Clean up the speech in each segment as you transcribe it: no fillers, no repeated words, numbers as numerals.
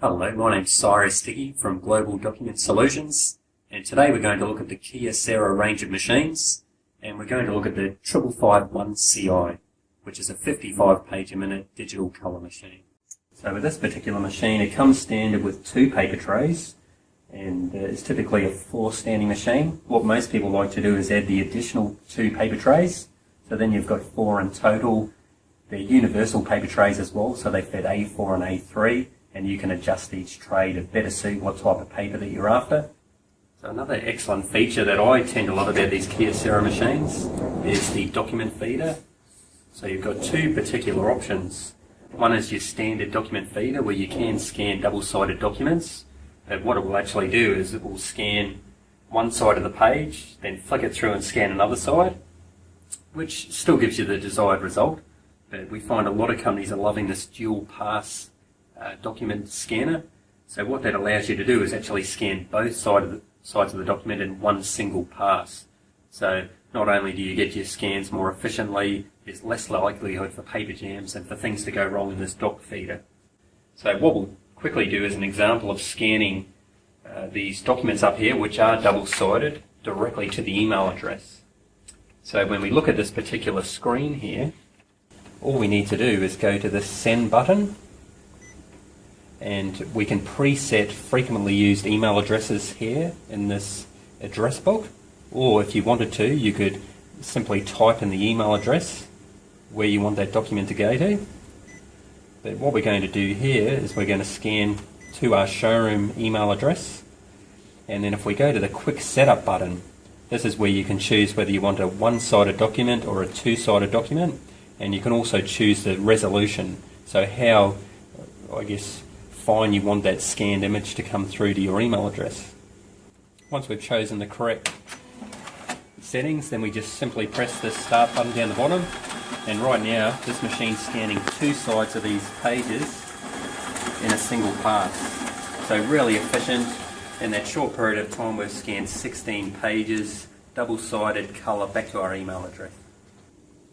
Hello, my name's Cyrus Dickey from Global Document Solutions, and today we're going to look at the Kyocera range of machines, and we're going to look at the 5551 CI, which is a 55 page a minute digital colour machine. So with this particular machine, it comes standard with 2 paper trays, and it's typically a 4-standing machine. What most people like to do is add the additional 2 paper trays, so then you've got 4 in total. They're universal paper trays as well, so they fit A4 and A3, and you can adjust each tray to better suit what type of paper that you're after. So another excellent feature that I tend to love about these Kyocera machines is the document feeder. So you've got 2 particular options. One is your standard document feeder where you can scan double-sided documents, but what it will actually do is it will scan one side of the page, then flick it through and scan another side, which still gives you the desired result. But we find a lot of companies are loving this dual pass document scanner. So what that allows you to do is actually scan both sides of the document in one single pass. So not only do you get your scans more efficiently, there's less likelihood for paper jams and for things to go wrong in this doc feeder. So what we'll quickly do is an example of scanning these documents up here, which are double-sided, directly to the email address. So when we look at this particular screen here, all we need to do is go to the Send button, and we can preset frequently used email addresses here in this address book, or if you wanted to, you could simply type in the email address where you want that document to go to. But what we're going to do here is we're going to scan to our showroom email address, and then if we go to the Quick Setup button, this is where you can choose whether you want a one-sided document or a two-sided document, and you can also choose the resolution, so how, fine you want that scanned image to come through to your email address. Once we've chosen the correct settings, then we just simply press this Start button down the bottom, and right now this machine's scanning 2 sides of these pages in a single pass. So really efficient. In that short period of time we've scanned 16 pages, double-sided colour, back to our email address.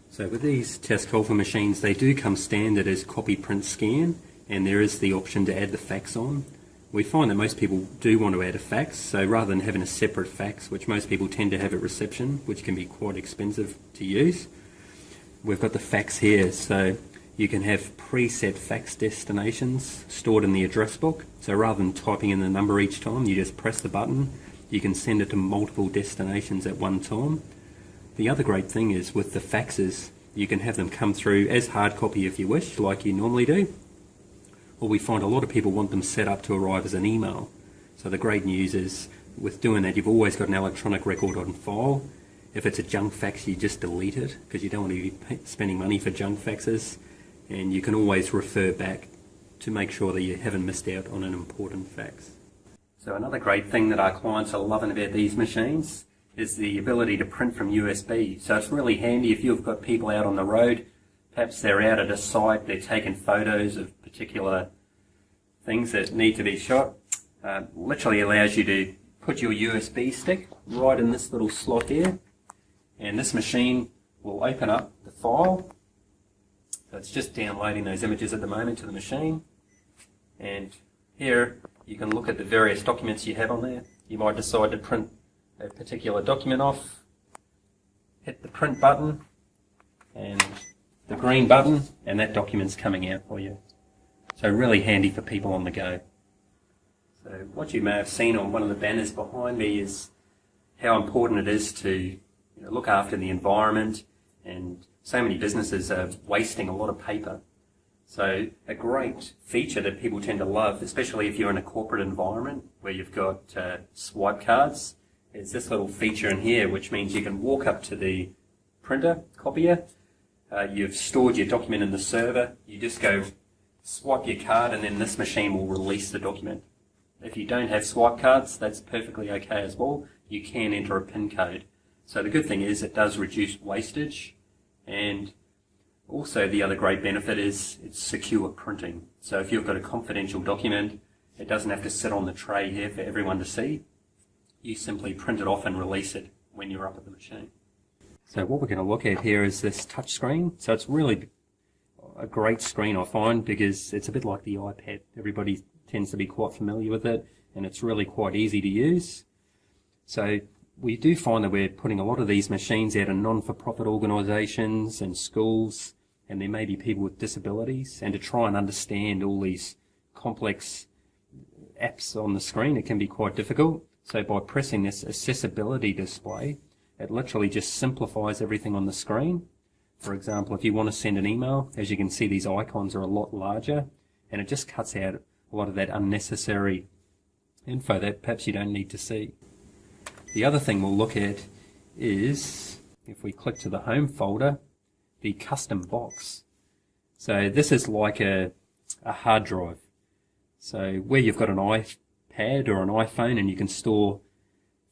So with these Tascalfa machines, they do come standard as copy, print, scan, and there is the option to add the fax on. We find that most people do want to add a fax, so rather than having a separate fax, which most people tend to have at reception, which can be quite expensive to use, we've got the fax here, so you can have preset fax destinations stored in the address book. So rather than typing in the number each time, you just press the button. You can send it to multiple destinations at one time. The other great thing is with the faxes, you can have them come through as hard copy if you wish, like you normally do. Or we find a lot of people want them set up to arrive as an email. So the great news is, with doing that, you've always got an electronic record on file. If it's a junk fax, you just delete it, because you don't want to be spending money for junk faxes. And you can always refer back to make sure that you haven't missed out on an important fax. So another great thing that our clients are loving about these machines is the ability to print from USB. So it's really handy if you've got people out on the road. Perhaps they're out at a site, they're taking photos of particular things that need to be shot. Literally allows you to put your USB stick right in this little slot here, and this machine will open up the file. So it's just downloading those images at the moment to the machine, and here you can look at the various documents you have on there. You might decide to print a particular document off, hit the print button and the green button, and that document's coming out for you. So really handy for people on the go. So what you may have seen on one of the banners behind me is how important it is to look after the environment, and so many businesses are wasting a lot of paper. So a great feature that people tend to love, especially if you're in a corporate environment where you've got swipe cards, is this little feature in here, which means you can walk up to the printer, copier, you've stored your document in the server, you just go swipe your card, and then this machine will release the document. If you don't have swipe cards, that's perfectly okay as well. You can enter a PIN code. So the good thing is it does reduce wastage, and also the other great benefit is it's secure printing. So if you've got a confidential document, it doesn't have to sit on the tray here for everyone to see. You simply print it off and release it when you're up at the machine. So what we're going to look at here is this touch screen. So it's really a great screen, I find, because it's a bit like the iPad. Everybody tends to be quite familiar with it, and it's really quite easy to use. So we do find that we're putting a lot of these machines out in non-for-profit organisations and schools, and there may be people with disabilities, and to try and understand all these complex apps on the screen, it can be quite difficult. So by pressing this accessibility display, it literally just simplifies everything on the screen. For example, if you want to send an email, as you can see, these icons are a lot larger, and it just cuts out a lot of that unnecessary info that perhaps you don't need to see. The other thing we'll look at is, if we click to the home folder, the custom box. So this is like a hard drive. So where you've got an iPad or an iPhone and you can store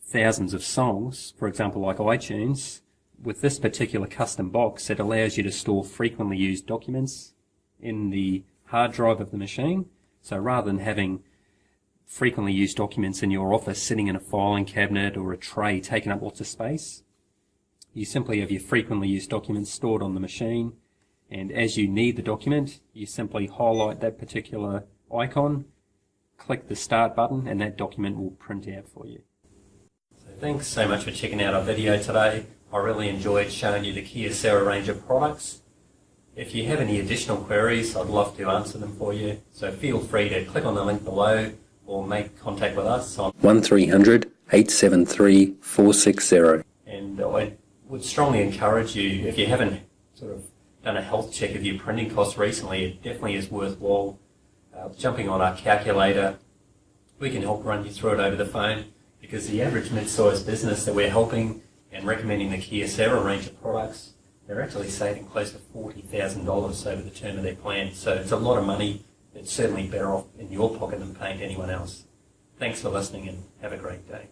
thousands of songs, for example like iTunes, with this particular custom box it allows you to store frequently used documents in the hard drive of the machine. So rather than having frequently used documents in your office sitting in a filing cabinet or a tray taking up lots of space, you simply have your frequently used documents stored on the machine, and as you need the document you simply highlight that particular icon, click the start button, and that document will print out for you. So thanks so much for checking out our video today. I really enjoyed showing you the Kyocera range of products. If you have any additional queries, I'd love to answer them for you, so feel free to click on the link below or make contact with us on 1300 873 460. And I would strongly encourage you, if you haven't sort of done a health check of your printing costs recently, it definitely is worthwhile jumping on our calculator. We can help run you through it over the phone, because the average mid-sized business that we're helping and recommending the Kyocera range of products, they're actually saving close to $40,000 over the term of their plan. So it's a lot of money. It's certainly better off in your pocket than paying to anyone else. Thanks for listening and have a great day.